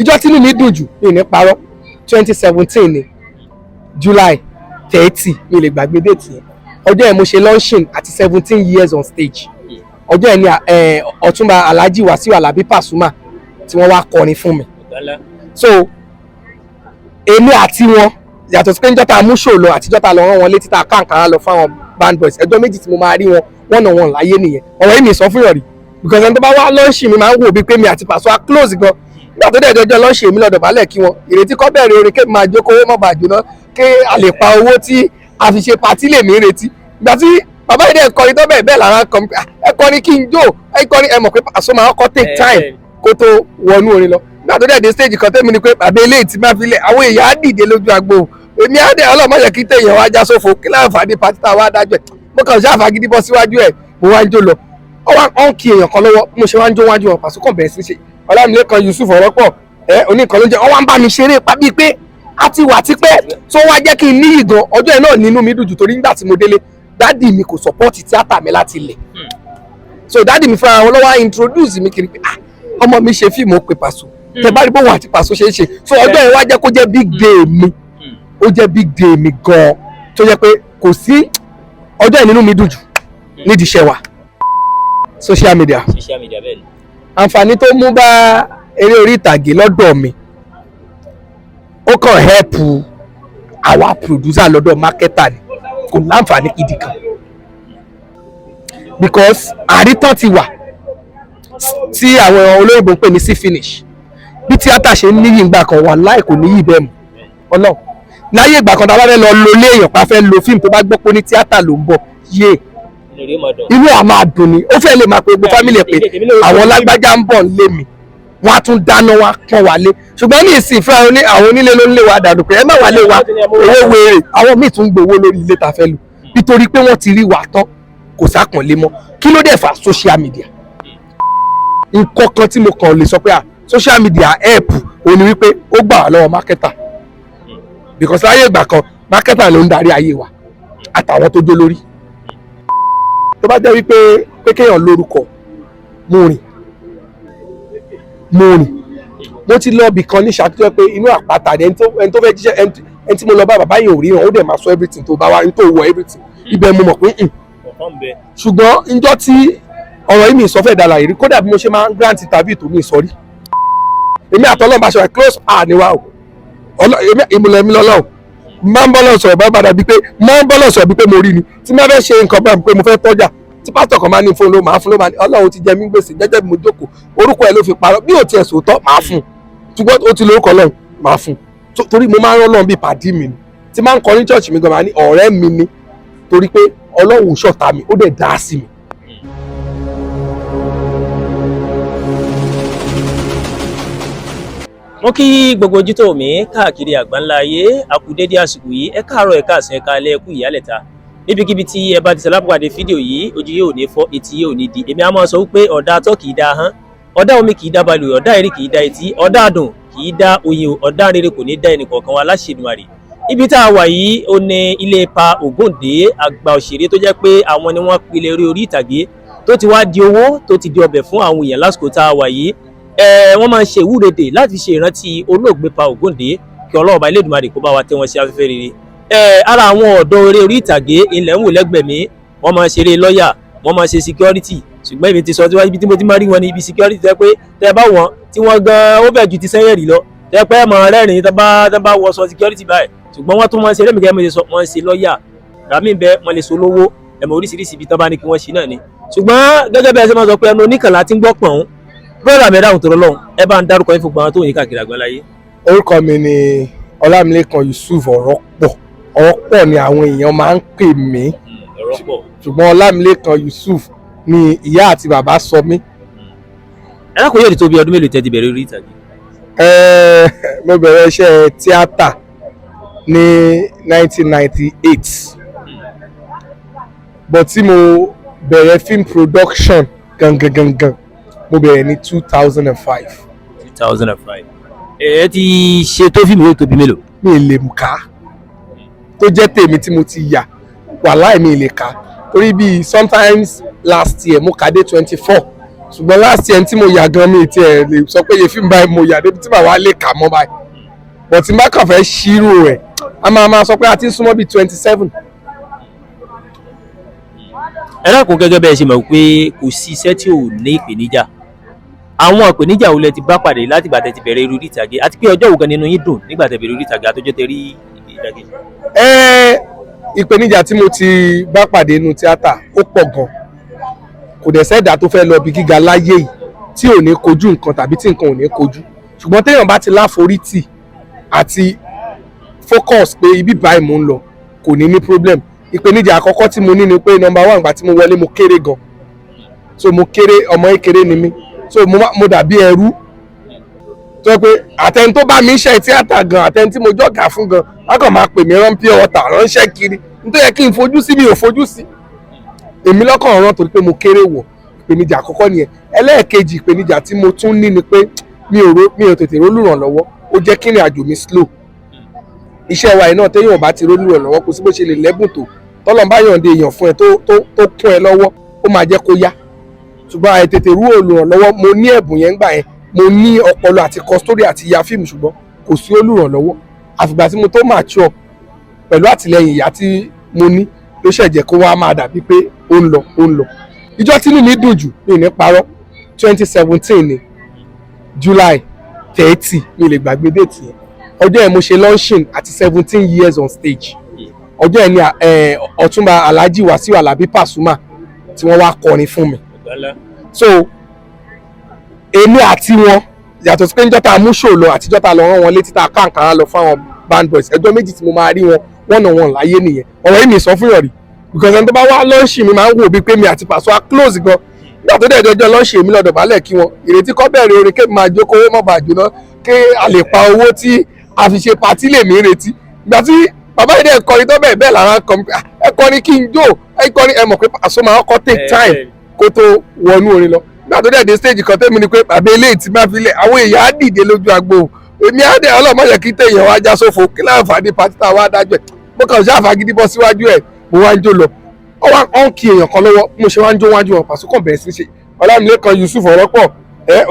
ìjọ tí inú mi dùn jù mi ní parọ́ 2017 ni July 30 mi lè gbàgbé déètì yẹn ọjọ́ yẹn mo ṣe launching àti 17 years on stage ọjọ́ yẹn ni Ọ̀túnba Alhaji Wasiu Alabi Pasuma tí wọ́n wá kọrin fún mi so èmi àti wọn yàtọ̀ sí pé níjọ́ tá a mú ṣò lọ àtijọ́ tá a lọ rán wọn létí tá a káàkiri lọ fáwọn band boys ẹjọ́ méjì tí mo máa rí wọn wọ́n náà wọn láyé nìyẹn ọ̀rọ̀ yìí mi sọ fún yọ̀rí because ẹni tó bá wá lọ́ọ̀ṣì mi máa ń wò bíi pé mi àti Paso a close gan nígbà tó dẹ̀ dọjọ́ lọ́ọ̀ṣì èmi lọ́dọ̀ balẹ̀ kí wọn ìrètí kọ́ bẹ̀rẹ̀ orin kémi máa jókòó mọ́ bàjẹ́ náà ké a lè pa owó tí a fi ṣe patí lèmi retí ìgbà tí bàbá yìí dẹ̀ kọrin tó bẹ́ẹ̀ lára kan ẹ kọrin kí n jó ẹ kọrin ẹ mọ̀ pé Paso máa kọ́ take time kó tó wọnú orin lọ nígbà tó dẹ̀ dé stage kan tẹ́mi ni pé bàbá eléyìí ti máa fi lẹ̀ àwọn èèyàn á dìde lójú agbo èmi á dẹ̀ ọlọ́mọ yẹ kí téèyàn wá já sófo kí láǹfààní pátí tá a wá dájọ́ ẹ̀ mo kàn ṣáà fagídí bọ́ síwájú ẹ̀ mo wá ń jó lọ ọ̀n kí èèyàn kan lọ́wọ́ mo ṣe wá ń jó wájú wọn Paso kàn bẹ̀rẹ̀ sí ṣe Ọlámilékan Yusuf ọ̀rọ̀pọ̀ oníkan ló jẹ́ wọ́n wá ń bá mi ṣeré pa bíi pé a ti wà tipẹ́ tó wá jẹ́ kí n níyì gan ọjọ́ yẹn náà nínú mi dùn jù torí nígbà tí mo délé dádì mi kò sọ́pọ́ọ̀tì tíátà mi láti ilẹ̀ so dádì mi fúnra wọn lọ́wọ́ introduce mi kiri pé ọmọ mi ṣe fíìmù ó pe Paso tẹ bá rí bóun àti Paso ṣe é ṣe so ọjọ́ yẹn wá jẹ́ kó jẹ́ big day mi ó jẹ́ big day mi gan tó jẹ́ pé kò sí ọjọ́ yẹn nínú mi dùn jù nídìí iṣẹ́ wa social media bẹ́ẹ̀ ni. àǹfààní tó mú bá eré orí ìtàgé lọ́dọ̀ mi ó kàn help àwa producer lọ́dọ̀ marketer ni kò láǹfààní gidi kan because àrítàn ti wà tí àwọn olóyìnbó ń pè ní sí finish bí tíátà ṣe ń níyì ìgbà kan wà láì kò níyì bẹ́ẹ̀ mọ́ ọlọ́run láyé ìgbà kan tá a bá fẹ́ lọ lo léèyàn pa fẹ́ lo fíìmù tó bá gbọ́ pé ní tíátà ló ń bọ̀ yé inú à máa dùn ni ó fẹ́ lè máa pe gbogbo fámìlì ẹ̀ pé àwọn lágbájá ń bọ̀ nílé mi wọ́n á tún dáná wá pọ́n wálé ṣùgbọ́n ní ìsìn fún àwọn onílé ló ń lé wa dànù pé ẹ má wálé wa owó wèrè àwọn míì tún gbowó lórí ilé tá a fẹ́ lò nítorí pé wọ́n ti rí wa tán kò sákànlé mọ́ kí ló dẹ̀ fà social media nǹkan kan tí mo kàn lè sọ pé social media help ó ní wípé ó gbà wá lọ́wọ́ marketer because láyé ìgbà kan marketer ló ń darí ayé wa àtàwọn tó jó lórí tó bá jẹ́ wípé pé kéèyàn lórúkọ mo rìn mo ti lọ ibì kan ní ṣàtúnṣe pé inú àpáta ẹni tó fẹ́ jíṣẹ́ ẹni tí mo lọ bá bàbá yẹn ò ríran ó dẹ̀ máa sọ everything tó bá wá ní tó wọ everything ibẹ̀ mo mọ̀ pé ṣùgbọ́n njọ́ tí ọ̀rọ̀ yìí mi sọ fẹ́ dàlàyé rí kódà bí mo ṣe máa ń grant tàbí ètò mi sọ rí èmi àtọ́lọ́mù bá ṣe close ni wa o ìmùlẹ̀ mi lọ́lọ́ máa ń bọ́lọ̀ sọ̀rọ̀ bá padà bíi pé máa ń bọ́lọ̀ sọ̀rọ̀ bíi pé mo rí ni tí máa fẹ́ ṣe nǹkan bá mi pé mo fẹ́ tọ́jà tí pásítọ̀ kan máa ní fún ló máa fún ló máa ní Ọlọ́run ti jẹ mí gbèsè jẹ́jẹ́ bí mo jókòó orúkọ ẹ̀ ló fi parọ́ bí ò tiẹ̀ sòótọ́ máa fún ṣùgbọ́n ó ti lórúkọ Ọlọ́run máa fún torí mo máa ń rán Ọlọ́run bíi pàdí mi ni tí máa ń kọrin church mi gan máa ní ọ̀rẹ́ mi ni torí pé Ọlọ́run ṣọ̀tá mi ó dẹ̀ dá sí mi. mo kí gbogbo ojú tó mi káàkiri àgbáńlá ayé àkúdédé àsìkò yìí ẹ káàárọ̀ ẹ káàsán ẹ káalẹ́ ẹ kú ìyálẹ̀ta níbikíbi tí ẹ bá ti ṣalábàdé fídíò yìí ojú yóò ní fọ́ etí yóò ní di èmi á máa sọ wípé ọ̀dà atọ́ kì í dá hán ọ̀dà omi kì í dá balùwẹ̀ ọ̀dà eré kì í dá etí ọ̀dà àdùn kì í dá oyin ọ̀dà rere kò ní dá ẹnì kọ̀ọ̀kan wa láṣẹ̀dùmarè ibi tá a wà yìí ó ní ilé Pa Ògúndé àgbà òṣèré tó jẹ́ pé àwọn ni wọ́n pilẹ̀ orí ìtàgé tó ti wá di owó tó ti di ọbẹ̀ fún àwọn èèyàn lásìkò tá a wà yìí wọ́n máa ń ṣe ìwúrèdè láti ṣe ìrántí olóògbé Pa Ògúndé kí Ọlọ́run Elédùmarè kó bá wa tẹ́ wọn sí afẹ́fẹ́ rere ara àwọn ọ̀dọ́ eré orí ìtàgé ilẹ̀ ń wò lẹ́gbẹ̀ẹ́ mi wọ́n máa ń ṣeré lọ́ọ̀yà wọ́n máa ń ṣe security ṣùgbọ́n èmi ti sọ ibi tí mo ti máa rí wọn ní ibi security tẹ́ pé tẹ́ bá wọn tí wọ́n gan ó bẹ̀ ju ti sẹ́yìn rí lọ tẹ́ pé mọ̀ rẹ́rìn tẹ́ bá wọ sọ security báyìí ṣùgbọ́n wọ́n tún máa ń ṣe lẹ́mìí kẹ́mi sọ wọ́n ń ṣe lọ́ọ̀yà ràmí bẹ́ẹ̀ wọ́n lè so lówó ẹ̀mọ̀ oríṣiríṣi ibi tán bá ní kí wọ́n ṣe náà ni ṣùgbọ́n gẹ́gẹ́ bẹ́ẹ̀ ṣe máa sọ pé ẹnu oníkànlá ti ń gbọ́ pọ̀n bọ́ọ̀lù mẹ́ta àwọn tó lọ́wọ́ ẹ bá ń dárúkọ yín fún gbọ́n tó yín káàkiri àgbáláyé. orúkọ mi ni Ọlámilékan Yusuf ọ̀rọ̀pọ̀ ni àwọn èèyàn máa ń pè mí ṣùgbọ́n Ọlámilékan Yusuf ni ìyá àti bàbá sọ mí. ẹ lákòóyè òdì tó bí ọdún mélòó tẹ́ ti bẹ̀rẹ̀ orí ìtàgé. mo bẹ̀rẹ̀ iṣẹ́ tíátà ní 1998 but tí mo bẹ̀rẹ̀ film production gangan mo bẹ̀rẹ̀ ní 2005. 2005. ẹ ti ṣe tó fíìmù yóò tóbi mélòó. mi lè mú ká tó jẹ́ tèmi tí mo ti yà wàláì mi lè ká torí bíi sometimes last year mo kà dé 24 ṣùgbọ́n last year tí mo yà gan mi ti ẹ̀ lè sọ pé iye fíìmù báyìí mo yà débi tí màá wá lè kà mọ́ báyìí but tí n bá kàn fẹ́ ṣírò ẹ̀ a máa sọ pé a ti ń súnmọ́ bíi 27. ẹ dákun gẹ́gẹ́ bẹ́ẹ̀ ṣe mọ̀ pé kò sí iṣẹ́ tí ò ní ìpèníjà àwọn ìpèníjà wo lẹ ti bá pàdé láti ìgbà tẹ́ ti bẹ̀rẹ̀ eré orí ìtàgé àti pé ọjọ́ wo gan nínú yín dùn nígbà tẹ́ bẹ̀rẹ̀ orí ìtàgé àtọjọ́ tẹ́ rí ìdàgé. Ìpèníjà tí mo ti bá pàdé inú tíátà ó pọ̀ gan kò dẹ̀ sẹ́dá tó fẹ́ lọ bí gíga láyé yìí tí ò ní kojú nǹkan tàbí tí nǹkan ò ní kojú ṣùgbọ́n téèyàn bá ti láforítì àti focus pé ibi báyìí mò ń lọ kò ní ní problem. Ìpèníjà àkọ́kọ́ tí mo ní ni pé number one ìgbà tí mo wọlé mo kéré gan so mo kéré ọmọ kékeré ni mí so mo dàbí ẹrú tó pé àtẹni tó bá mi ṣe tíátà gan àtẹni tí mo jọ̀gá fún gan wọ́n kàn máa pè mí rán pure water ránṣẹ́ kiri nítorí yẹ kí n fojú sí mi ò fojú sí èmi lọ́kàn ọ̀ràn torí pé mo kéré wọ̀ ìpèníjà àkọ́kọ́ nìyẹn. ẹlẹ́ẹ̀kejì ìpèníjà tí mo tún ní ni pé mi ò tètè rólùrànlọ́wọ́ ó jẹ́ kí ìrìn àjò mi slow. Iṣẹ́ wa iná téèyàn bá ti rólùrànlọ́wọ́ kò sí bó ṣe lè lẹ́bùn tó tọ́lọ́n bá yọ̀ǹde èèyàn fún ẹ tó kún ẹ lọ́wọ́ ó máa jẹ́ kó yá ṣùgbọ́n àìtètè rú olùrànlọ́wọ́ mo ní ẹ̀bùn yẹn gbà yẹn mo ní ọpọlọ àti kọ sítórì àti ya fíìmù ṣùgbọ́n kò sí olùrànlọ́wọ́ àfìgbà tí mo tó mature pẹ̀lú àtìlẹyìn ìyá tí mo ní ló ṣẹ̀jẹ̀ kó wá máa dàbí pé ó ń lọ. Ìjọ́ tínú mi dùn jù mi ní parọ́ 2017 ni July 30 mi lè gbàgbé déètì yẹn ọjọ́ yẹn mo ṣe launching àti 17 years on stage ọjọ́ yẹn ni Ọ̀túnba Alhaji Wasiu Alabi Pasuma tí wọ́n wá kọrin fún mi so èmi àti wọn yàtọ̀ sí pé níjọ́ tá a mú ṣòlò àtijọ́ tá a lọ rán wọn létí tá a ká àǹkárá lọ fáwọn band boys ẹjọ́ méjì tí mo máa rí wọn wọ́n náà wọn láyé nìyẹn ọ̀rọ̀ yìí mi sọ fún yàn rí because ẹni tó bá wá lọ́ọ̀ṣì mi máa ń wò bíi pé mi àti Paso á close gan nígbà tó dẹ̀ dọjọ́ lọ́ọ̀ṣì èmi lọ́dọ̀ balẹ̀ kí wọn ìrètí kọ́ bẹ̀rẹ̀ orin kémi máa jókòó owó mọ̀ bàjẹ́ náà kí a lè pa owó tí a fi ṣe patí lèmi retí ìgbà tí bàbá yìí dẹ̀ kọrin tó bẹ́ẹ̀ lára kan ẹ kọrin kí n jó ẹ kọrin ẹ mọ̀ pé Paso máa kọ́ take time kó tó wọnú orin lọ nígbà tó dẹ̀ dé stage kan tẹ́mi ni pé bàbá eléyìí ti máa fi lẹ̀ àwọn èèyàn á dìde lójú agbo èmi á dẹ̀ ọlọ́mọ yẹ kí téèyàn wá já sófo kí láǹfààní pátí tá a wá dájú ẹ̀ mo kàn ṣáà fagídí bọ́ síwájú ẹ̀ mo wá ń jó lọ ó wá ń kí èèyàn kan lọ́wọ́ mo ṣe wá ń jó wájú wọn Paso kàn bẹ̀rẹ̀ sí ṣe Ọlámilékan Yusuf ọ̀rọ̀pọ̀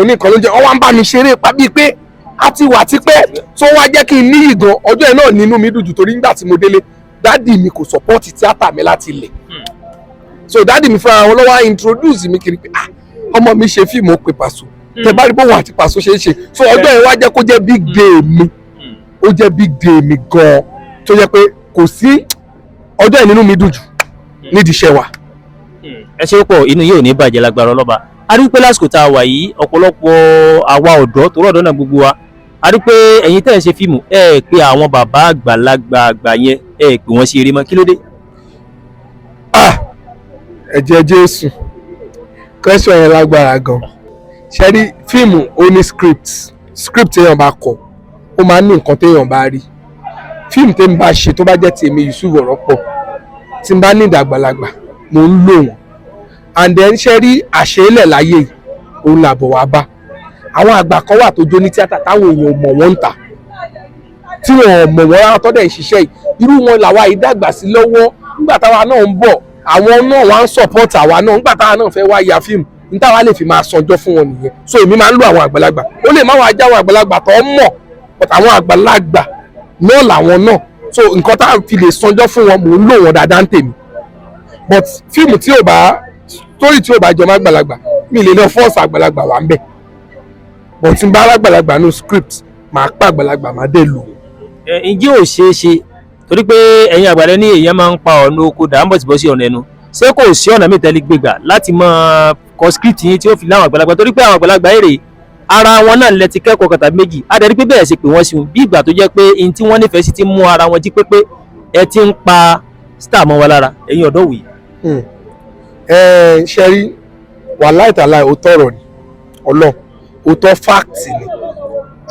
oníkan ló jẹ́ ọ wá ń bá mi ṣeré pa bíi pé a ti wà tipẹ́ tó wá jẹ́ kí n níyì gan ọjọ́ ẹ̀ náà nínú mi dùn jù torí nígbà tí mo délé dádì mi kò sọ́pọ́ọ̀tì tíátà mi láti ilẹ̀ so dádì mi fúnra wọn lọ́wọ́ introduce mi kiri pé ọmọ mi ṣe fíìmù ó pe Paso tẹ bá rí bóun àti Paso ṣe é ṣe so ọjọ́ ẹ̀ wá jẹ́ kó jẹ́ big day mi ó jẹ́ big day mi gan tó jẹ́ pé kò sí ọjọ́ ẹ̀ nínú mi dùn jù nídìí iṣẹ́ wa. ẹ ṣe pọ̀ inú yóò ní bàjẹ́ lágbára ọlọ́ba a rí pé lásìkò tá a wà yìí ọ̀pọ̀lọpọ̀ àwa ọ̀dọ́ tó rọ̀dọ́ náà gbogbo wa a rí pé ẹ̀yin tẹ́ ẹ̀ ṣe fíìmù ẹ pé àwọn bàbá àgbàlagbà àgbà yẹn ẹ pé wọ́n ṣe eré mọ́ kí ló dé. ẹ̀jẹ̀ Jésù question yẹn lágbára gan ṣe rí fíìmù ó ní script téèyàn bá kọ ó máa ń ní nǹkan téèyàn bá rí fíìmù tèmi bá ṣe tó bá jẹ́ tèmi Yusuf Ọ̀rọ̀pọ̀ tí n bá ní ìdàgbàlagbà mo ń lò wọ́n and then ṣe rí àṣeélẹ̀ láyé òun làbọ̀ wá bá àwọn àgbà kan wà tó jó ní tíátà táwọn èèyàn mọ̀ wọ́n ń tà tí wọ́n mọ̀ wọ́n rárá tọ́dẹ̀ ìṣiṣẹ́ yìí irú wọn làwa ìdàgbà sí lọ́wọ́ nígbà táwa náà ń bọ̀ àwọn náà wá ń support àwa náà nígbà táwa náà fẹ́ wá ya fíìmù ní táwa lè fi máa sanjọ́ fún wọn nìyẹn so èmi máa ń lo àwọn àgbàlagbà ó lè má wàá já àwọn àgbàlagbà tó mọ̀ but àwọn àgbàlagbà náà làwọn náà so nǹkan tá a fi lè sanjọ́ fún wọn mò ń lò wọn dáadáa ń tèmi but fíìmù tí ò bá story tí ò bá jọmọ́ àgbàlagbà mi lè lọ fọ́ọ̀sì àgbàlagbà wà ń bẹ̀ but tí n bá àgbàlagbà no script máa pa àgbàlagbà máa dé lò. ǹjẹ́ ò ṣeé ṣe torí pé ẹ̀yin àgbàlẹ̀ ní èèyàn máa ń pa ọ̀nà oko dà ń bọ̀ síbọ̀ sí ọ̀nà ẹnu ṣé kò sí ọ̀nà mìíràn tẹ́lẹ̀ gbégbà láti máa kọ script yín tí ó fi láwọn àgbàlagbà torí pé àwọn àgbàlagbà èrè ara wọn náà lẹ ti kẹ́kọ̀ọ́ kan tàbí méjì adẹ́rí pé bẹ́ẹ̀ ṣe pé wọ́n sí wọn bí ìgbà tó jẹ́ pé ihun tí wọ́n nífẹ̀ẹ́ sí ti mú ara wọn jí pépé ẹ ti ń pa star mọ́ wa lára ẹ̀yin ọ̀dọ́ wòye. ṣe rí wàláì tàláì òótọ́ ọ̀rọ̀ ni ọlọ́run òótọ́ fact ni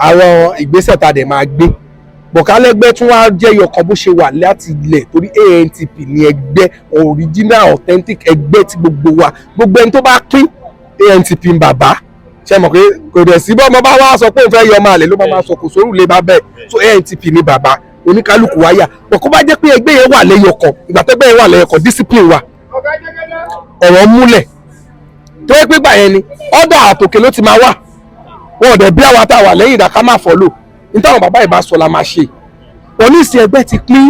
àwọn ìgbésẹ̀ tá a dẹ̀ máa gbé bọ̀kálẹ́gbẹ́ tún wá jẹ́ yọkan bó ṣe wà láti ilẹ̀ torí ANTP ni ẹgbẹ́ original authentic ẹgbẹ́ tí gbogbo wa gbogbo ẹni tó bá pín ANTP ń bàbá ṣe mọ̀ pé kò dẹ̀ sí bọ́mọ bá wá sọ pé òun fẹ́ yọ ọmọ àlè ló máa sọ kò sórù lé bá bẹ́ẹ̀ so ANTP ni bàbá oníkálukú wáyà bọ̀ kó bá jẹ́ pé ẹgbẹ́ yẹn wà lẹ́yọkan ìgbà tẹ́gbẹ́ yẹn wà lẹ́yọkan discipline wa ọ̀rọ̀ múlẹ̀ tó yẹ pé gbà yẹn ni ọ̀dà àtòkè ló ti máa wà wọn ò dẹ̀ bí àwa tá a wà lẹ́yìn ìdá máa fọ́lò ní táwọn bàbá ìbá sọ la máa ṣe wọn ní ìsìn ẹgbẹ́ ti pín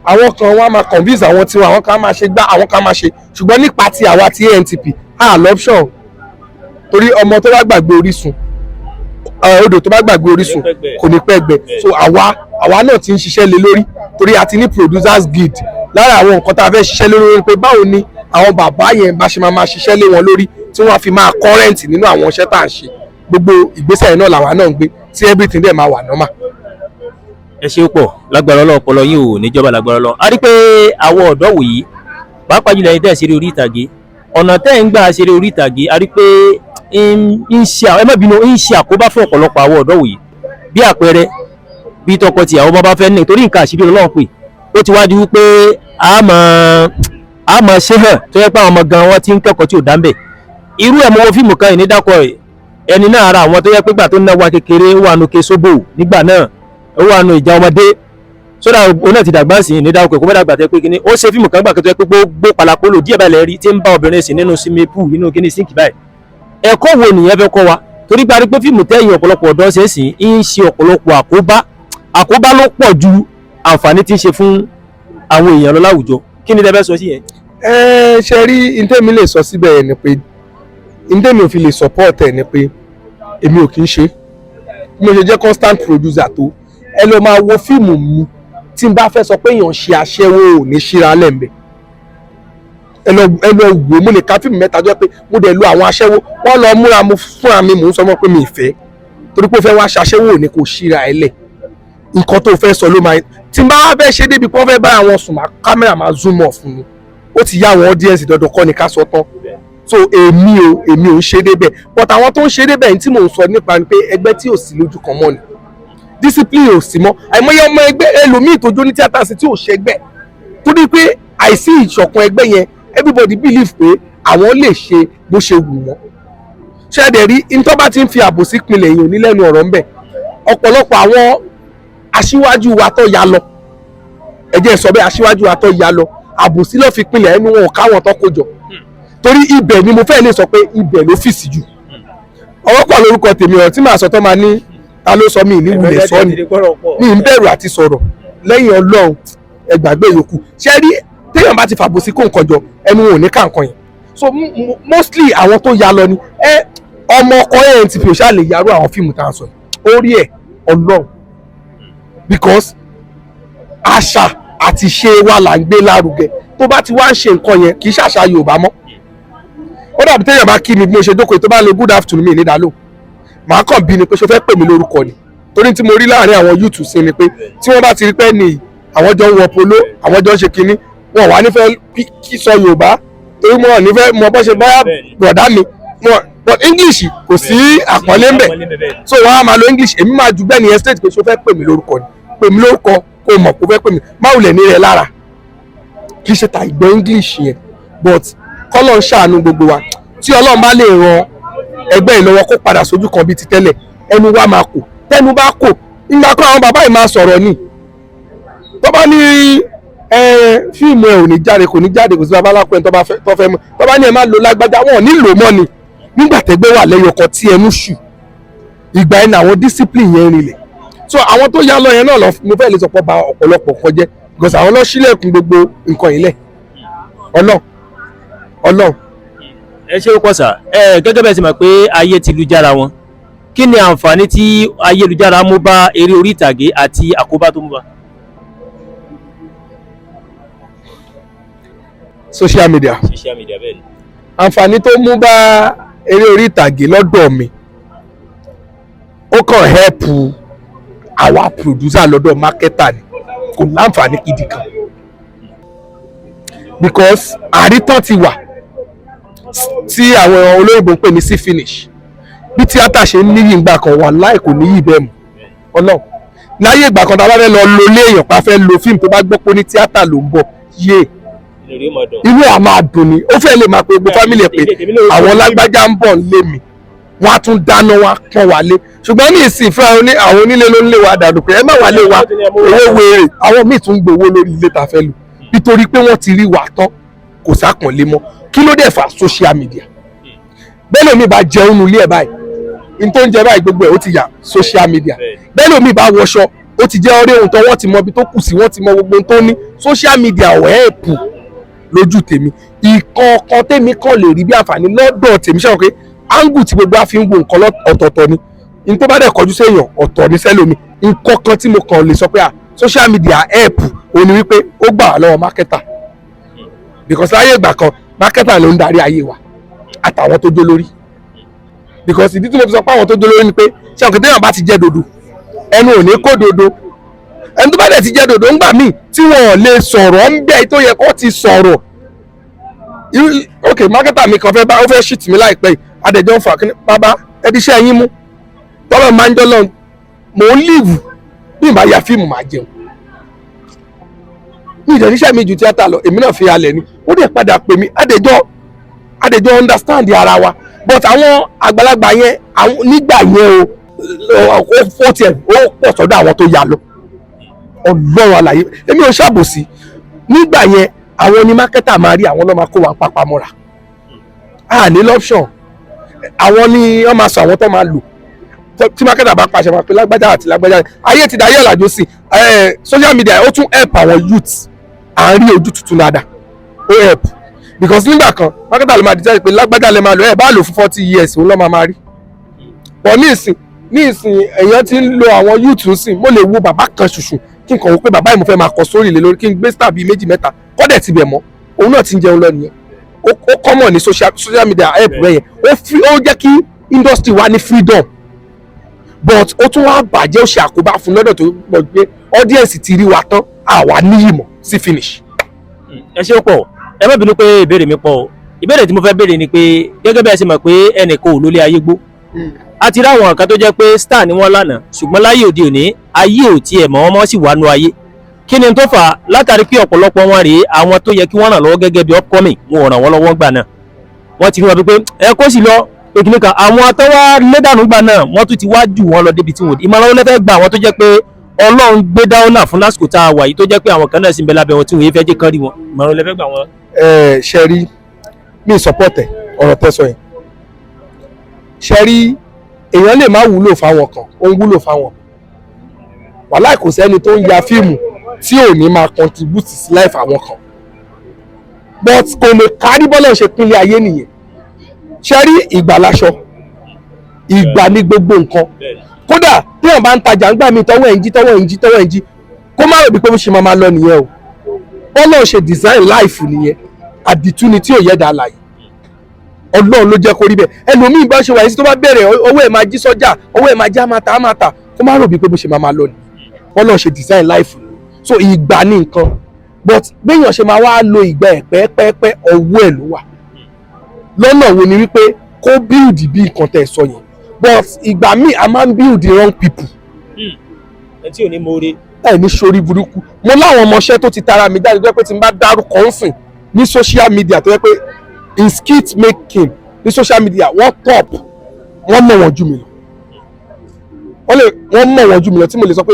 àwọn kan wọn máa convince àwọn tiwọn àwọn kan máa ṣe gbá àwọn kan máa ṣe ṣùgbọ́n nípa ti àwa ti ANTP lọ́pṣọ̀n torí ọmọ tó bá gbàgbé orísun odò tó bá gbàgbé orísun kò ní pẹ́ gbẹ so àwa náà ti ń ṣiṣẹ́ lé lórí torí a ti ní producers guild lára àwọn nǹkan tá a fẹ́ ṣiṣẹ́ lé lórí pé báwo ni àwọn bàbá yẹn bá ṣe máa ṣiṣẹ́ lé wọn lórí tí wọ́n fi máa current nínú àwọn iṣẹ́ tá à ń ṣe gbogbo ìgbésẹ̀ yẹn náà làwa náà ń gbé tí everything dẹ̀ máa wà normal. ẹ ṣe pọ̀ lágbára Ọlọ́run ọpọlọ yín ò níjọba lágbára Ọlọ́run a rí pé àwọn ọ̀dọ́ wòyí pàápàá jùlọ ẹ̀yin tẹ́ ṣeré orí ìtàgé ọ̀nà tẹ́ ń gbà ṣeré orí ìtàgé a rí pé ń ṣe àkóbá fún ọ̀pọ̀lọpọ̀ àwọn ọ̀dọ́ wòyí bí àpẹẹrẹ bí tọkọ-tìyàwó bá fẹ́ ní torí nǹkan àṣírí Ọlọ́run pé ó ti wá di wípé a mọ̀ ṣe hàn tó yẹ pé àwọn ọmọ gan wọn ti ń kẹ́kọ̀ọ́ tí ò dá ń bẹ̀ irú ẹ̀ mọ́ fíìmù kan ìnídàkọ̀ ẹni náà ara àwọn tó yẹ pé gbà tó náwó kékeré wà nù ké sóbò nígbà náà ó wà nù ìjà ọmọdé sódà òun náà ti dàgbà sí ìnídàkọ̀ kó bá dàgbà tẹ́ pé kíní ó ṣe fíìmù kan gbà tó yẹ pé gbogbo palapolo díẹ̀ báyìí lẹ́rí tí ń bá obìnrin sí nínú swimming pool nínú kíní sínkì báyìí ẹ̀kọ́ wo nìyẹn fẹ́ kọ́ wa torí gba pé fíìmù tẹ́yìn ọ̀pọ̀lọpọ̀ ọ̀dọ́ ṣe é sìn ń ṣe ọ̀pọ̀lọpọ̀ àkóbá ló pọ̀ ju àǹfààní tí ń ṣe fún àwọn èèyàn lọ láwùjọ kí ni tẹ́fẹ́ sọ sí yẹn. ṣe rí ntẹ́mi lè sọ síbẹ̀ yẹn ni pé ntẹ́mi ò fi lè support ẹ̀ ni pé èmi ò kì í ṣe mo ṣe jẹ́ constant producer tó ẹ lọ máa wo fíìmù mi tí n bá fẹ́ sọ pé èèyàn ṣe aṣẹ́wó ò ní ṣíra lẹ́m̀bẹ̀ ẹ lọ wò mo lè ka fíìmù mẹ́ta jọ pé mo dẹ̀ lu àwọn aṣẹ́wó wọ́n lọ múra mo fúnra mi mò ń sọ mọ́ pé mi ì fẹ́ torí pé ó fẹ́ wá ṣaṣẹ́wó ò ní kò ṣíra ẹ lẹ̀ nǹkan tó fẹ́ sọ ló máa tí n bá wá fẹ́ ṣe débi pé wọ́n fẹ́ bá àwọn sùn kámẹ́rà máa zoom off fún mi ó ti yá àwọn audience dandan kọ́ ni ká sọ tán so èmi ò ń ṣe débẹ̀ but àwọn tó ń ṣe débẹ̀ ní tí mò ń sọ nípa ni pé ẹgbẹ́ tí ò sí lójú kan mọ́ ni discipline ò sí mọ́ àìmọye ọmọ ẹgbẹ́ ẹlòmíì tó jó ní tíátà sí tí ò ṣẹgbẹ́ torí pé àìsí ìṣọ̀kan ẹgbẹ́ yẹn everybody believe pé àwọn lè ṣe bó ṣe wù wọ́n ṣẹ́ẹ̀dẹ̀ rí ntọ́ bá ti ń fi àbòsí pinlẹ̀ èèyàn nílẹ́nu ọ̀rọ̀ ńbẹ̀ ọ̀pọ̀lọpọ̀ àwọn aṣíwájú wa tó ya lọ ẹ̀jẹ̀ sọ bẹ́ẹ̀ aṣíwájú wa tó ya lọ àbòsí ló fi pinlẹ̀ ẹnu wọn káwọn tó kó jọ torí ibẹ̀ ni mo fẹ́ lè sọ pé ibẹ̀ ló fìsì jù ọwọ́ pọ̀ lórúkọ tèmi ọ̀rọ̀ tí màá sọ tó máa ní ta ló sọ mí ní ìwúlẹ̀ sọ ni ní ń bẹ̀rù àti sọ̀rọ̀ lẹ́yìn Ọlọ́run ẹgbàgbé yòókù ṣé rí téèyàn bá ti fàbòsí kó nǹkan jọ ẹnu wọn ò ní ká nǹkan yẹn so mostly àwọn tó ya lọ ni ọmọ ọkọ ANTP ò ṣáà lè yarú àwọn fíìmù tá à ń sọ orí ẹ̀ Ọlọ́run because àṣà àti ṣe wa là ń gbé lárugẹ tó bá ti wá ń ṣe nǹkan yẹn kì í ṣàṣà Yorùbá mọ́ ó dàbí téèyàn bá kí mi bí mo ṣe dókòó tó bá lè good afternoon mi nídàálò màá kàn bí ni pé ṣe fẹ́ pè mí lórúkọ ni torí tí mo rí láàrin àwọn youth sí ni pé tí wọ́n bá ti rí pé ní àwọn jọ ń wọ polo àwọn jọ ń ṣe kinní wọn wà nífẹ̀ẹ́ kí sọ Yorùbá torí mo nífẹ̀ẹ́ mo bọ́ ṣe bá bọ̀dá mi but English kò sí àpọ́nlé ńbẹ̀ so wọ́n á máa lo English èmi máa ju bẹ́ẹ̀ ni estate pé ṣe fẹ́ pè mí lórúkọ ni pè mí lórúkọ kó mọ̀ kó fẹ́ pè mí má wulẹ̀ ní rẹ lára kì í ṣe ta ìgbọ́ English yẹn but kọ́lọ̀ ń ṣàánú gbogbo wa tí Ọlọ́run bá lè ran ẹgbẹ́ ìlọ́wọ́ kó padà sójú kan bíi ti tẹ́lẹ̀ ẹnu wa máa kò tẹnu bá kò nígbà kan àwọn bàbá yìí máa sọ̀rọ̀ ni tó bá ní fíìmù ẹ ò ní jáde kò ní jáde kò sí babaláko ẹni tó fẹ́ mọ́ tó bá ní ẹ má lo lágbájá wọn ò ní lò mọ́ ni nígbà tẹ́gbẹ́ wà lẹ́yìn ọkọ̀ tí ẹnu ṣù ìgbà yẹn àwọn discipline yẹn rinlẹ̀ so àwọn tó yá lọ yẹn náà lọ mo fẹ́ lè sọ pé ba ọ̀pọ̀lọpọ̀ kan jẹ́ because àwọn lọ sílẹ̀kùn gbogbo nǹkan yìí lẹ̀ Ọlọ́run. ẹ ṣe ó pọ̀ sà gẹ́gẹ́ bẹ́ẹ̀ sì mọ̀ pé ayé ti lùjára wọn kí ni àǹfààní tí ayélujára mú bá eré orí ìtàgé àti àkóbá tó mú bá. social media bẹ́ẹ̀ ni. àǹfààní tó mú bá eré orí ìtàgé lọ́dọ̀ mi ó kàn help àwa producer lọ́dọ̀ marketer ni kò láǹfààní gidi kan because àrítàn ti wà tí àwọn olóyìnbó ń pè ní sí finish bí tíátà ṣe ń níyì ìgbà kan wà láì kò níyì bẹ́ẹ̀ mọ́ Ọlọ́run láyé ìgbà kan tá a bá fẹ́ lọ lo ilé èèyàn pa fẹ́ lo fíìmù tó bá gbọ́ pé ní tíátà ló ń bọ̀ yé inú ẹ̀ máa dùn ni ó fẹ́ lè máa pe gbogbo fámìlì ẹ̀ pé àwọn lágbájá ń bọ̀ nílé mi wọ́n á tún dáná wọ́n á pọ́n wálé ṣùgbọ́n ní ìsìn fún àwọn onílé ló ń lé wa dànù pé ẹ má wálé wa owó wèrè àwọn míì tún gbowó lórí ilé tá a fẹ́ lò nítorí pé wọ́n ti rí wa tán kò sápọ̀nlé mọ́ kí ló dé fà social media bẹ́ẹ̀ lómi bá jẹun nulẹ̀ ẹ̀ báyìí n tó ń jẹ báyìí gbogbo ẹ̀ ó ti yà social media bẹ́ẹ̀ lómi bá wọṣọ ó ti jẹ́ ọ̀rẹ́ ohun tó wọ́n ti mọ ibi tó kù sí wọ́n ti mọ gbogbo ohun tó ní social media ọ̀ ẹ̀pù lójú tèmi ìkọ̀ọ̀kan tèmi kan lè rí bí àǹfààní lọ́dọ̀ tèmi ṣe wọ́n pé áńgù tí gbogbo àfi ń wo nǹkan ọ̀tọ̀ọ̀tọ̀ ni n tó bá dẹ̀ kọjú séèyàn ọ̀tọ̀ ní sẹ́lómi nǹkan kan tí mo kàn lè sọ pé social media ẹ̀pù òun ni wípé ó gbà wá lọ́wọ́ marketer because láyé ìgbà kan marketer ló ń darí ayé wa àtàwọn tó jó lórí because ìdí tí mo fi sọ pé àwọn tó jó lórí ni pé ṣé àwọn kìtìyàn bá ti jẹ́ dodo ẹnu ò ní kó dodo ẹni tó bá dẹ̀ ti jẹ́ dodo ńgbà míì tí wọ́n lè sọ̀rọ̀ ń bẹ́ẹ̀ tó yẹ kó ti sọ̀rọ̀ ok marketer mi kan fẹ́ bá ó fẹ́ shit mi láìpẹ́ yìí adẹ̀jọ́ ń fà kí bàbá ẹbí iṣẹ́ yín mú tọ́lọ̀ máa ń jọ́ lọ mò ń líìvù bí ìbá ya fíìmù máa jẹun ní ìdẹ̀níṣẹ́ mi ju tíátà lọ èmi náà fi halẹ̀ ni ó dẹ̀ padà pè mí adẹ̀jọ́ understand ara wa but àwọn àgbàlagbà yẹn nígbà yẹn ó tiẹ̀ ó pọ̀ sọ́dọ̀ àwọn tó yà lọ ọlọ́run àlàyé èmi ò ṣàbòsí nígbà yẹn àwọn ní mákẹ́tà máa rí àwọn náà máa kó wa pápá mọ́ra ní lọ́pṣọ̀n àwọn ní wọ́n máa sọ àwọn tó máa lò tí mákẹ́tà bá pàṣẹ máa pe lágbájá àti lágbájá ayé ti dayé ọ̀làjú sí social media ó tún help àwọn youth à ń rí ojú tuntun dáadáa ó help because nígbà kan mákẹ́tà ló máa decide pé lágbájá lè máa lò bá lò fún 40 years òun lọ́ máa rí but ní ìsìn èèyàn ti ń lo àwọn youth ń sìn mo lè wo bàbá kan ṣoṣo kí n kàn wò pé bàbá yìí mo fẹ́ máa kọ sórí ilé lórí kí n gbé star bíi méjì mẹ́ta kọ́dẹ̀ ti bẹ̀ mọ́ òun náà ti ń jẹun lọ nìyẹn ó common ní social media help rẹ yẹn ó jẹ́ kí industry wa ní freedom but ó tún wá bàjẹ́ ó ṣe àkóbá fún lọ́dọ̀ tó pọ̀ pé audience ti rí wa tán àwa níyì mọ̀ sí finish. ẹ ṣe pọ̀ ẹ má bínú pé ìbéèrè mi pọ̀ o ìbéèrè tí mo fẹ́ béèrè ni pé gẹ́gẹ́ bí ẹ ṣe mọ̀ pé ẹnìkan ò lólé ayé gbó a ti ráwọn kan tó jẹ́ pé star ni wọ́n lánàá ṣùgbọ́n láyé òde òní ayé ò tiẹ̀ mọ́ wọ́n sì wà nú ayé kí ni tó fà á látàrí pé ọ̀pọ̀lọpọ̀ wọn rèé àwọn tó yẹ kí wọ́n ràn lọ́wọ́ gẹ́gẹ́ bí upcoming wọn ò ràn wọ́n lọ́wọ́ gbà náà wọ́n ti rí wọn pé ẹ kó sì lọ èkìní kan àwọn atọ́wá lédànù gbà náà wọ́n tún ti wá jù wọ́n lọ débi tí wọ́n ìmọ̀ràn wọn lẹ́fẹ̀ẹ́ gba àwọn tó jẹ́ pé Ọlọ́run gbé dáwọ́nà fún lásìkò tá a wà yìí tó jẹ́ pé àwọn kan náà sì ń bẹ lábẹ́ wọn tí wọ́n yé fẹ́ jẹ́ kán rí wọn ìmọ̀ràn wọn lẹ́fẹ̀ẹ́ gbà wọn. ṣe rí mi support ọ̀rọ̀ tẹ́sọ yẹn ṣe rí èèyàn lè má wúlò fáwọn kan ó ń wúlò fáwọn wàláì kò sẹ́ni tó ń ya fíìmù tí ò ní máa contribute sí life àwọn kan but kò lè kárí bọ́lá ṣe pínlẹ̀ ayé nìyẹn ṣe rí ìgbà láṣọ ìgbà ní gbogbo nǹkan kódà tí wọn bá ń tajà ńgbà míì tọwọ́ ẹ̀ ń jí kó má rò bí pé ó ṣe máa lọ nìyẹn o bọ́lá ṣe design life nìyẹn àdìtú ni tí ò yẹ dá láyé Ọlọ́run ló jẹ́ kó rí bẹ́ẹ̀ ẹlòmíì bá ṣe wà yìí tó bá bẹ̀rẹ̀ owó ẹ̀ máa jí sọ́jà owó ẹ̀ máa já máa ta kó má rò bí pé bó ṣe máa lọ ni Ọlọ́run ṣe design life so ìgbà ní nǹkan but béèyàn ṣe máa wá lo ìgbà ẹ̀ pẹ́ẹ́pẹ́ẹ́pẹ́ ọwọ́ ẹ̀ ló wà lọ́nà wo ni wípé kó build bí nǹkan tẹ̀ sọ yẹn but ìgbà míì a máa ń build the wrong people. ẹ tí ò ní mọ̀ọ́rẹ́. ẹ ní sórí burúkú mo láwọn ọmọọṣẹ́ tó ti tara mi jáde tó yẹ pé tí n bá dárúkọ ń sìn ní social media tó yẹ pé in skit making ní social media wọ́n top wọ́n mọ̀ wọ́n jù mí lọ wọ́n mọ̀ wọ́n jù mí lọ tí mo lè sọ pé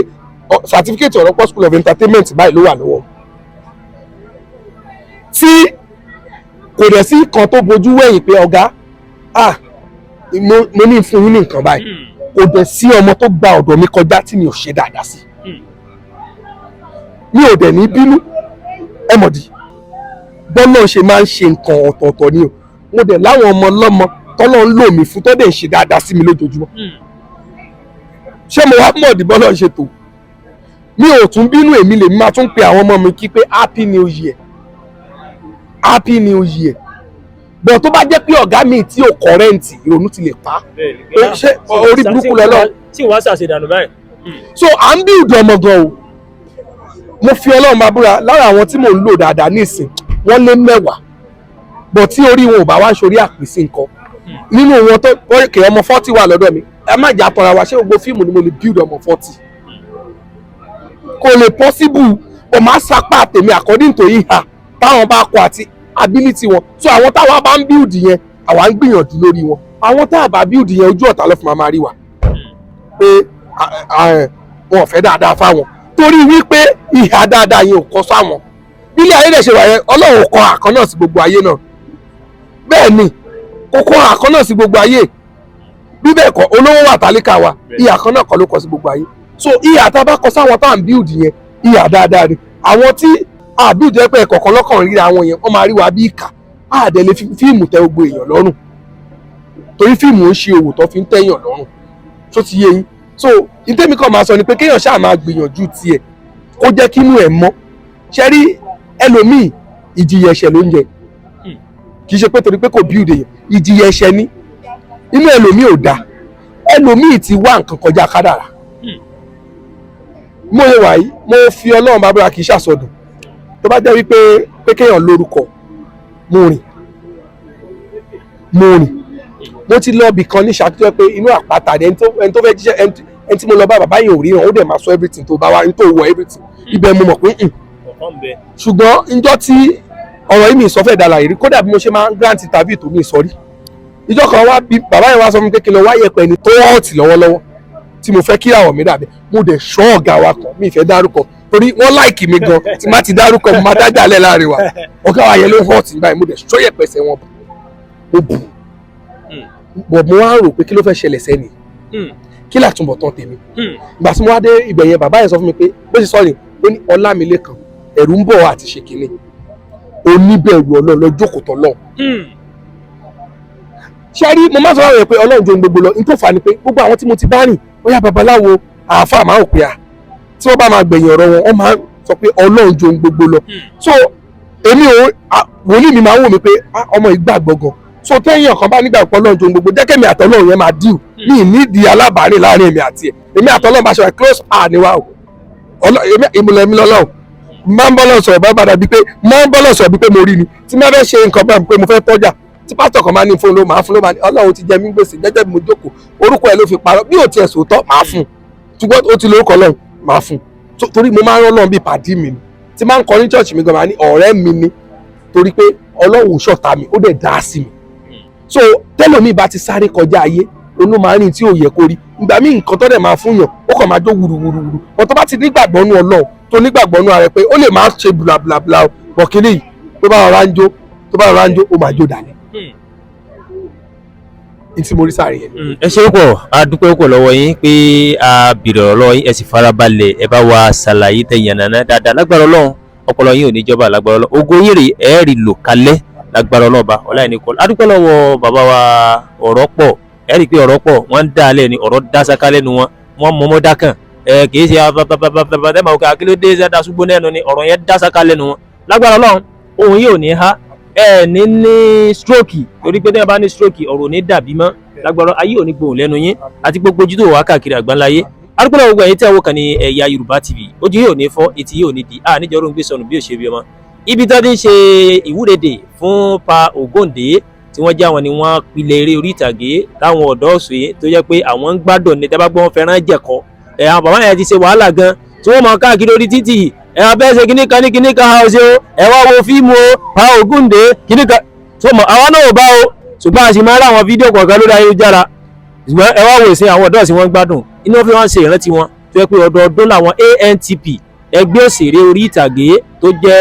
certificate ọ̀rọ̀pọ̀ school of entertainment báyìí ló wà lọ́wọ́ tí kò dẹ̀ sí kan tó bojú wẹ̀yìn pé ọ̀gá mo ní fún yín ní nǹkan báyìí kò dẹ̀ sí ọmọ tó gba ọ̀dọ̀ mi kọjá tí mi ò ṣe dáadáa sí mi ò dẹ̀ ní bínú ẹ mọ̀dí bọ́lá ṣe máa ń ṣe nǹkan ọ̀tọ̀ọ̀tọ̀ ni o mo dẹ̀ láwọn ọmọ ọlọ́mọ tọ́lọ́ ń lò mí fún tọ́dẹ̀ ń ṣe dáadáa sí mi lójoojúmọ́ ṣé mo wá mọ̀dí bọ́lá ṣe tó mi ò tún bínú èmi lèmi máa tún pe àwọn ọmọ mi kí pé happy new year bọ̀ tó bá jẹ́ pé ọ̀gá mi tí ò kọ̀rẹ́ǹtì ìrònú ti lè pa pé ṣé orí burúkú lọ́lọ́ tí wọ́n ṣàṣedànù báyìí. so à ń bí ìdùn ọmọ gan o mo fi Ọlọ́run máa búra lára àwọn tí mò ń lò dáadáa nísìn wọ́n lé 10 bọ̀ tí orí wọn ò bá wá ń sórí àpèsè nǹkan nínú wọn tó kè ọmọ 40 wà lọ́dọ̀ mi ẹ má jà tọra wa ṣé gbogbo fíìmù ni mo lè build ọmọ 40 kò lè possible o máa sapá tèmi according to ìhà táwọn bá kọ àti ability wọn so àwọn táwa bá ń build yẹn àwa ń gbìyànjú lórí wọn àwọn táwa bá build yẹn ojú ọ̀tá ló fi máa rí wa pé wọn ò fẹ́ dáadáa fáwọn torí wípé ìhà dáadáa yẹn ò kọ sáwọn bílẹ̀ ayé dẹ̀ ṣe wà yẹn Ọlọ́run kọ àkàn náà sí gbogbo ayé náà bẹ́ẹ̀ ni kókó àkọ́nà sí gbogbo ayé bí bẹ́ẹ̀ kọ́ olówó wà tálíkà wa ìhà kan náà kọ́ ló kọ sí gbogbo ayé so ìhà tá a bá kọ sáwọn tá à ń build yẹn ìhà dáadáa ni àwọn tí a build yẹn pé ẹ̀kọ̀ọ̀kan lọ́kàn ríra àwọn yẹn wọ́n máa rí wa bí ìkà á dẹ̀ lè fi fíìmù tẹ gbogbo èèyàn lọ́rùn torí fíìmù ń ṣe òwò tó fi ń tẹ̀yàn lọ́rùn tó ti yé yín so ìtẹ́mi kan máa sọ ni pé kéèyàn ṣáà máa gbìyànjú tiẹ̀ kó jẹ́ kí inú ẹ̀ mọ́ ṣe rí ẹlòmíì ìjìyà ẹ̀ṣẹ̀ ló ń jẹ kì í ṣe pé torí pé kò build èèyàn ìjìyà ẹ̀ṣẹ̀ ni inú ẹlòmíì ò dáa ẹlòmíì ti wá nǹkan kọjá kádàrá mo yẹ wàyí mo fi Ọlọ́run bàbá kì í ṣàsọdùn tó bá jẹ́ wípé pé kéèyàn lórúkọ mo rìn mo ti lọ ibì kan ní ṣàkíyọ pé inú àpáta ẹni tó fẹ́ jíṣẹ́ ẹni tí mo lọ bá bàbá yẹn ò ríran ó dẹ̀ máa sọ everything tó bá wá ní tó wọ everything ibẹ̀ mo mọ̀ pé ṣùgbọ́n njọ́ tí ọ̀rọ̀ yìí mi sọ fẹ́ dàlàyé rí kódà bí mo ṣe máa ń grant interview tó mi sọ rí ìjọ kan wá bí bàbá yẹn wá sọ fún mi pé kí n lọ wáyé pẹ̀ ní tó họ́ọ̀tì lọ́wọ́lọ́wọ́ tí mo fẹ́ kí àwọ̀ mi dàbẹ̀ mo dẹ̀ ṣọ́ ọ̀gá wa kan mi ìfẹ́ dárúkọ torí wọ́n láìkì mi gan tí má ti dárúkọ mo má dájà lẹ̀ láàrin wa ọ̀gá wa yẹn ló họ́ọ̀tì báyìí mo dẹ̀ ṣọ́ yẹ̀pẹ̀sẹ̀ wọn mo bù bọ̀ mo wá rò pé kí ló fẹ́ ṣẹlẹ̀ sẹ́ni kí làtúbọ̀tán tèmi ìgbà tí mo wá dé ibẹ̀ yẹn bàbá yẹn sọ fún mi pé bó ṣe sọ ni ó ní Ọlámilékan ẹ̀rù ń bọ̀ àti ṣe kínní oníbẹ̀rù Ọlọ́run lọ jókòó tán lọ́hùn ṣe rí mo máa sọ àwọn pé Ọlọ́run jò ń gbogbo lọ ní tó fà á ni pé gbogbo àwọn tí mo ti bá rìn bóyá babaláwo àáfàá máa ń pè á tí wọ́n bá máa gbẹ̀yìn ọ̀rọ̀ wọn wọ́n máa ń sọ pé Ọlọ́run jò ń gbogbo lọ so èmi ò wòlíì mi máa ń wò mí pé ọmọ ìgbàgbọ́ gan so tẹ́yìn ọ̀kan bá nígbà pọ̀ Ọlọ́run jò ń gbogbo jẹ́ kẹ́mi àtọ́lọ́run yẹn máa díù ní ìnídìí alábàárìn láàrin èmi àti ẹ̀ èmi àtọ́lọ́run bá ṣe wà close ni wa o ìmùlẹ̀ mi lọ́lọ́run máa ń bọ́lọ̀ sọ̀rọ̀ bá bàdà bíi pé máa ń bọ́lọ̀ sọ̀rọ̀ bíi pé mo rí ni tí má fẹ́ ṣe nǹkan bá pé mo fẹ́ tọ́jà tí pásítọ̀ kan máa ní fún ló máa fún ló máa ní Ọlọ́run ti jẹ mí gbèsè jẹ́jẹ́ bí mo jókòó orúkọ ẹ̀ ló fi parọ́ bí ò tiẹ̀ sòótọ́ máa fún ṣùgbọ́n ó ti lórúkọ Ọlọ́run máa fún torí mo máa ń rán Ọlọ́run bíi pàdí mi ni tí máa ń kọ ní church mi gan máa ní ọ̀rẹ́ mi ni torí pé Ọlọ́run ṣọ̀tá mi ó dẹ̀ dá sí mi so tẹ́lọ̀mí bá ti sáré kọjá ayé onú máa rìn tí ò yẹ kó rí ìgbà míì nǹkan tó dẹ̀ máa fún yàn ó kàn máa jó wuruwuruwuru wọn tó bá ti nígbàgbọ́ nú Ọlọ́run tó nígbàgbọ́ nú ara ẹ pé ó lè máa ṣe bùlàbùlàbùlà bọ̀ kínní yìí tó bá rọra ń jó ó máa jó dàní. Ìtì mo rí sáré yẹn. ẹ ṣe pọ̀ a dúpẹ́ pọ̀ lọ́wọ́ yín pé a bèrè ọ̀rọ̀ lọ́wọ́ yín ẹ sì farabalẹ̀ ẹ bá wa ṣàlàyé tẹ̀yìn nàná dáadáa lágbára Ọlọ́run ọpọlọ yín ò ní jọba lágbára Ọlọ́run ògo yín rè ẹ rí lò kalẹ̀ lágbára Ọlọ́run bá ọláyìn ní kọ́ a dúpẹ́ lọ́wọ́ bàbá wa ọ̀rọ̀ pọ̀ ẹ rí i pé ọ̀rọ̀ pọ̀ wọ́n ń dá alẹ́ ni ọ̀rọ̀ dá sáká lẹ́nu wọn wọ́n mọ́mọ́ dákàn kìí ṣe ababababababa òkè akílódé ṣẹ́dá ṣùgbọ́n lẹ́nu ni ọ̀rọ̀ yẹn dá sáká lẹ́nu wọn lágbára Ọlọ́run ohun yìí ò ní há ní stroke torí pé tẹ́yà bá ní stroke ọ̀rọ̀ ní dàbí mọ́ lágbára ayé ò ní gbóhùn lẹ́nu yín àti gbogbo ojú tó wà káàkiri àgbáńláyé arúgbó gbogbo ẹ̀yin tí àwọn kan ní ẹ̀yà Yorùbá TV ojú yìí ò ní fọ́ etí yìí ò ní di níjọ́rò ń gbé sọnù bí ò ṣe bí ọmọ ibi tó ti ń ṣe ìwúrèdè fún Pa Ògúndé tí wọ́n jẹ́ àwọn ni wọ́n pilẹ̀ eré orí ìtàgé táwọn ọ̀dọ́ ọ̀sẹ̀ tó jẹ́ pé àwọn ń gbádùn ní tẹ́bá gbọ́n fẹ́ràn jẹ̀kọ́ àwọn bàbá yẹn ti ṣe wàhálà gan tí wọ́n máa káàkiri orí títì abẹ́ ṣe kíníkan ní kíníkan house o ẹ wá wo fíìmù o Pa Ògúndé kíníkan tó mọ̀ àwọn náà ò bá o ṣùgbọ́n a sì máa rí àwọn fídíò kọ̀ọ̀kan lórí ayélujára ṣùgbọ́n ẹ wá wo ìsìn àwọn ọ̀dọ́ ọ̀sìn wọn gbádùn inú fi wọ́n ṣe ìrántí wọn tó yẹ pé ọdọọdún làwọn ANTP ẹgbẹ́ òṣèré orí ìtàgé tó jẹ́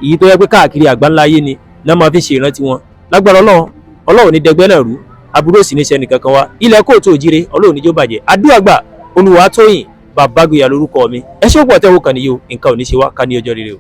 èyí tó yẹ pé káàkiri àgbáńláyé ni náà máa fi ṣe ìrántí wọn lágbára Ọlọ́run ní dẹgbẹ́ náà rú aburú sì ní sẹ́ni kankan wá ilẹ̀ kóòtù òjire Ọlọ́run níjó bàjẹ́ àdúrà gbà Olúwatóyìn Bàbágboyà lórúkọ mi ẹ ṣé pọ̀ tẹ́wọ́ kan níyì o nǹkan ò ní ṣe wá ká ní ọjọ́ rere o.